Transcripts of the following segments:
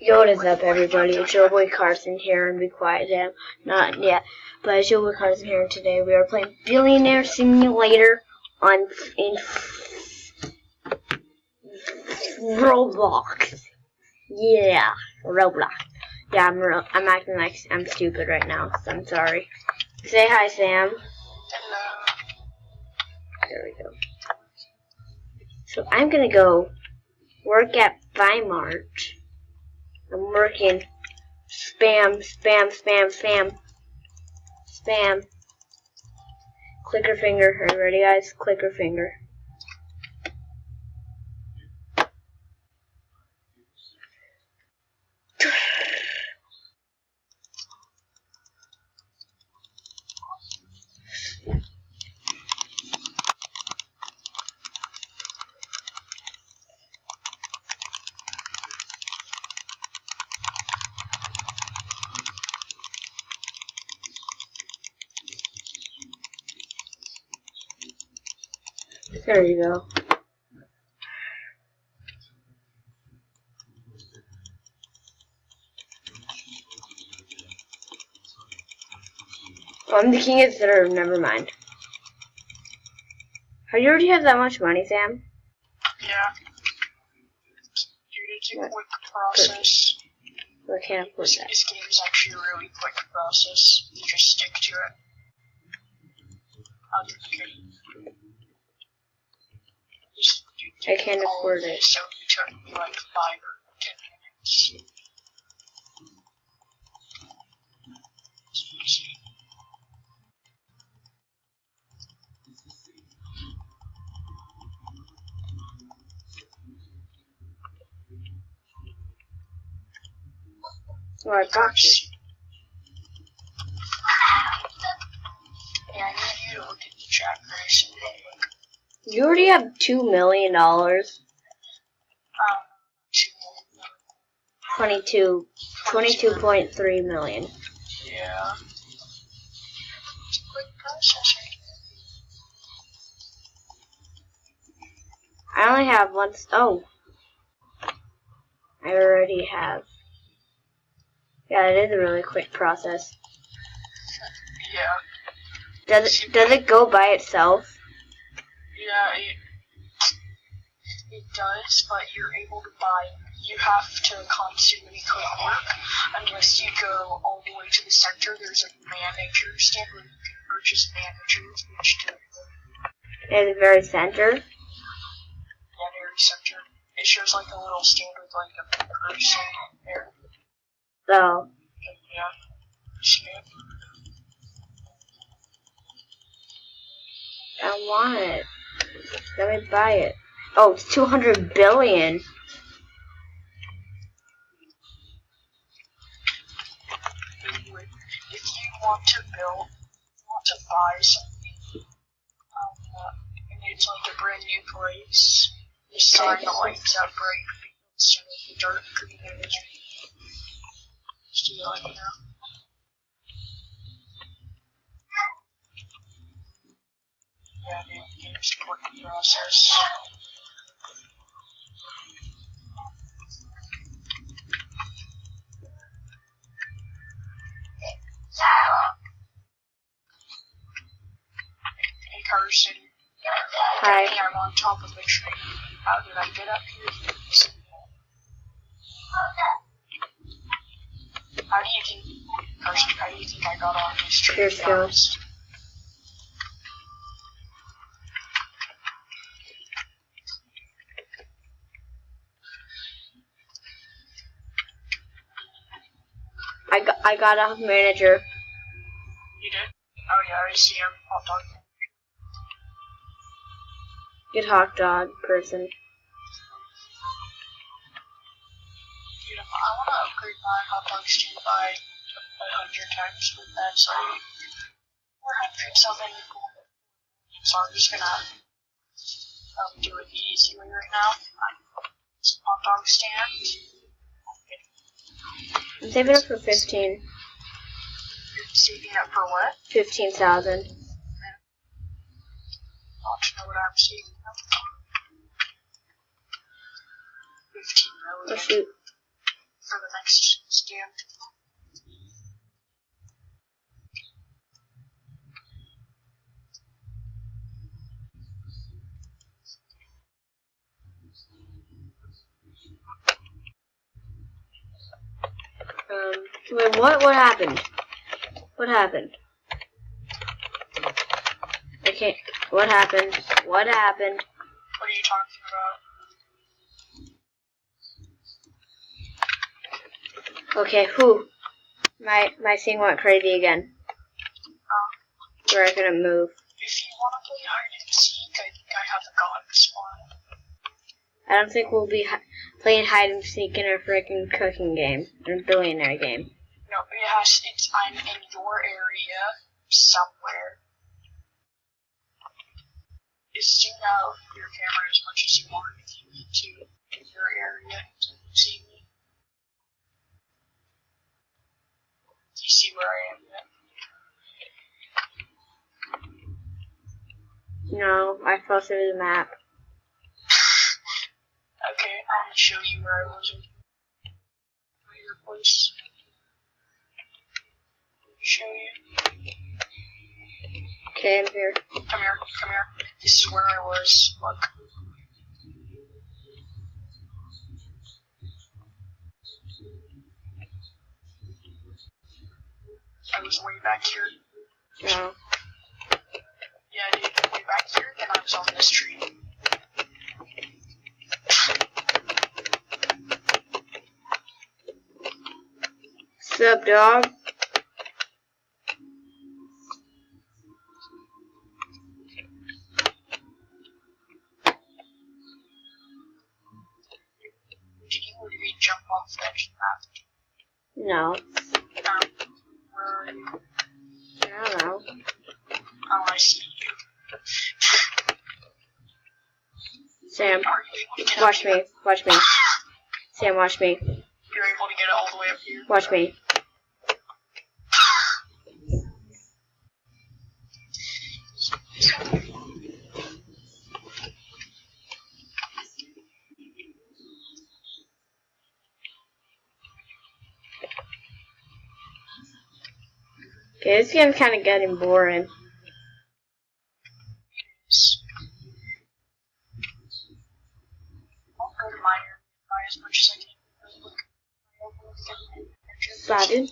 Yo, what is up, everybody? It's your boy Carson here, and be quiet, Sam. Not yet, but it's your boy Carson here, and today we are playing Billionaire Simulator in Roblox. Yeah, Roblox. Yeah, I'm acting like I'm stupid right now, so I'm sorry. Say hi, Sam. Hello. There we go. So I'm gonna go work at Vimart. I'm working. Spam. Clicker finger. Are you ready, guys? Clicker finger. There you go. Oh, I'm the king of the server, never mind. How do you already have that much money, Sam? Yeah. Dude, it's a quick process. I can't afford that. This game is actually a really quick process. You just stick to it. I can't afford it. So it took me like 5 or 10 minutes. It's easy. Oh, I got you. Yeah, I need you to look at the chat first. You already have $2 million. 22.3 million. Yeah. It's a quick process. I only have one. Oh. I already have. Yeah, it is a really quick process. Yeah. Does it go by itself? Yeah, it does, but you're able to buy. You have to constantly click work unless you go all the way to the center. There's a manager stand where you can purchase managers, which do. At the very center? Yeah, very center. It shows like a little stand with like a person there. So. Yeah. See it? I want it. Let me buy it. Oh, it's 200 billion. If you want to buy something, and it's like a brand new place, you sign the lights up bright instead of the dark green energy. Just do that, you know? Yeah, dude, the game's a quick process. Hey, Carson. Hi. Hey, I'm on top of the tree. How did I get up here? How do you think, Carson, how do you think I got on this tree? Your skills. I got a manager. You did? Oh yeah, I see him. Hot dog. Good hot dog person. Dude, I want to upgrade my hot dog stand by 100 times with that, so 400 something. So I'm just gonna do it the easy way right now. Hot dog stand. I'm saving up for 15. You're saving up for what? 15,000. I want to know what I'm saving up for. 15 million. Oh shoot. For the Damn. Wait, what happened? What happened? I can't. What happened? What happened? What are you talking about? Okay, whew. My thing went crazy again. We're gonna move. If you want to play hide and seek, I think I have a god spawn. I don't think we'll be playing hide and seek in a freaking cooking game, or billionaire game. No, I'm in your area somewhere. Zoom out your camera as much as you want if you need to in your area to see me. Do you see where I am yet? No, I fell through the map. Okay, I'm gonna show you where I was with your place. Show you. Okay, I'm here. Come here, come here. This is where I was. Look. I was way back here. No. Yeah, dude, way back here, and I was on this tree. Sup, dog? Did you literally jump off the edge of the map? No. Where are you? I don't know. Oh, I see you. Sam, Are you able to get watch up here? me. Watch me. Sam, watch me. You're able to get all the way up here? Watch me. Okay, this game's kind of getting boring. I'll go to my area and buy as much as I can. Spotted.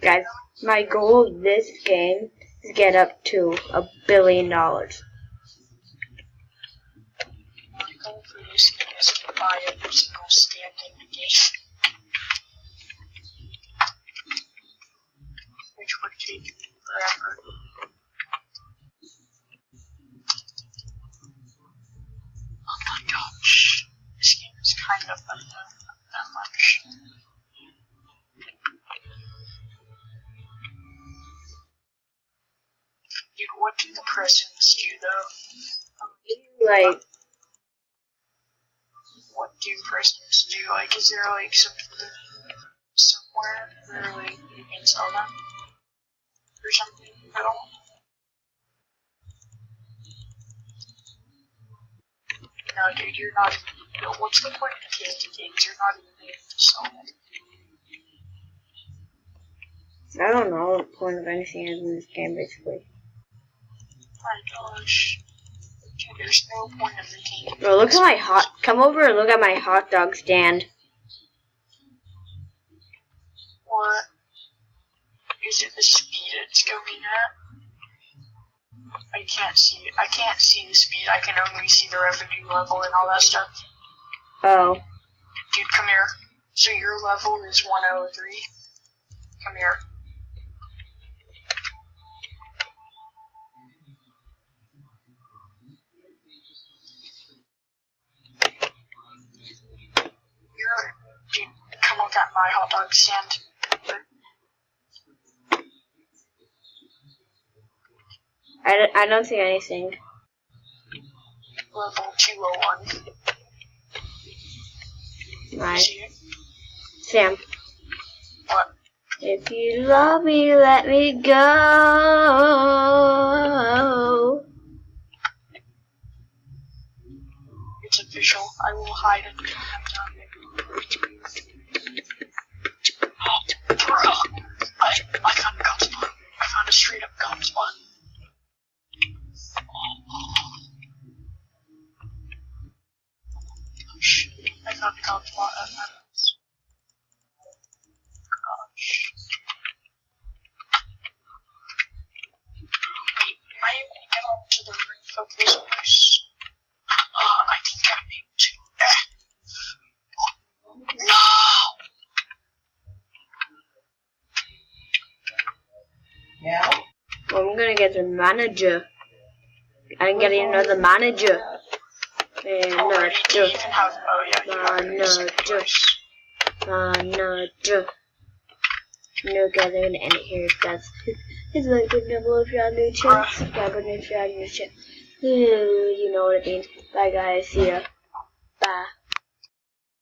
Guys, my goal of this game is to get up to $1 billion. My goal for this game is to buy every single standing game. Which would take forever. Oh my gosh. This game is kind of fun, not that much. Dude, what do the presidents do though? Like, What do presidents do? Like, is there like somewhere where like you can sell them? Or something? I don't know. No, dude, you're not even. What's the point of taking things? You're not even able to sell them. I don't know the point of anything in this game, basically. My gosh. Dude, there's no point of the game. Bro, look at my come over and look at my hot dog stand. What? Is it the speed it's going at? I can't see it. I can't see the speed. I can only see the revenue level and all that stuff. Oh. Dude, come here. So your level is 103. Come here. Dude, come look at my hot dog stand. I don't see anything. Level 201. Right. See it? Sam. What? If you love me, let me go. It's official. I will hide it. I found a god spot. I found a straight up god spot. Oh shit. I found a god spot at my house. Gosh. Wait, am I able to get onto the roof of this place? I think I'm able to. No! Yeah. Well, I'm gonna get the manager. I'm getting another manager. Already, do you even have? Oh yeah, you have it in the second Manager. place. Manager. No, guys, I'm gonna end it here. That's it's like a double if you're on new channel. Subscribe if you're on new channel. You know what it means. Bye, guys. See ya. Bye.